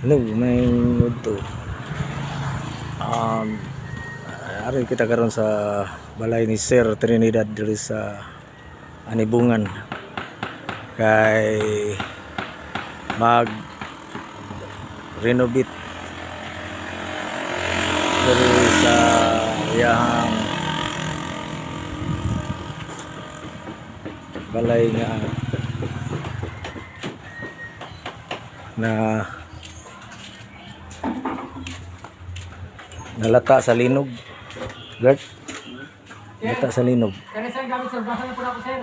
Hello, may to. Ari kita karon sa balay ni Sir Trinidad diri sa Anibungan. Kay mag renovate diri sa iyang balay nga na nalata sa linog. Gert, nalata sa linog. Kaya sir, gamit sir, basa na po ako sir.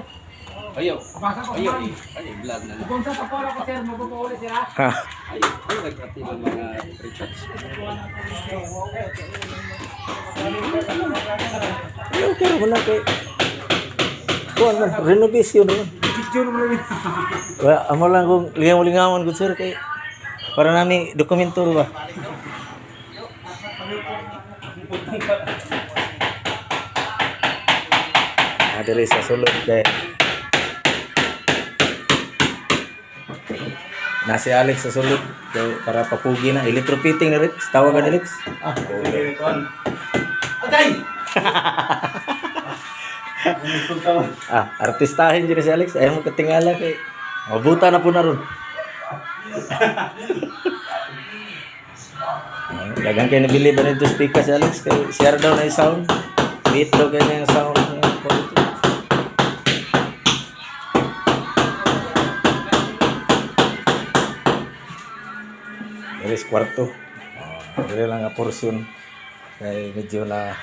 Ayaw. Basa po Ayaw. man. Ayaw, vlog na lang. Kung sa tapora ko sir, magpupuuli sila. Ha, Ayaw. Ayaw, nagkatiban mga pre-touch. okay wala kay kuan man renovation man. Picture mo rin. Wa amo lang kung lingaw-lingawan gud sir kay para nami dokumento ba. Diri sa sulod kay na si Alex sa sulod kay para papugi na electroplating na Rex, tawagan ni Alex. Atay! Artistahin diri si Alex ayaw mo katingala kay mabuta na po na ron. Dagang kay nabili ba nito speaker si Alex kay share daw na yung sound. Beat daw kay na yung sound niya quality. Diri sa kwarto. Diri lang nga portion kay medyo na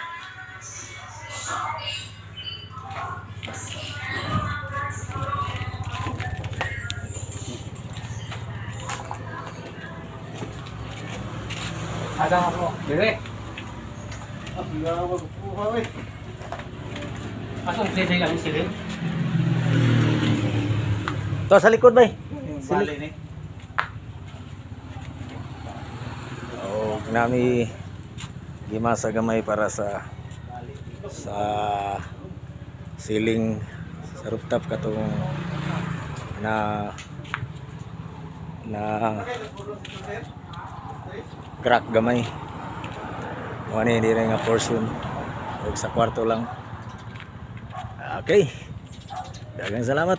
Ada nga po. Dire. Asong sili lang yung sili. to sa likod bay. Bali ni. Oh, nami gimasa gamay para sa ceiling sa rooftop katong na crack gamay. Mo ni dire nga portion ug sa kwarto lang. Okay. Daghang salamat.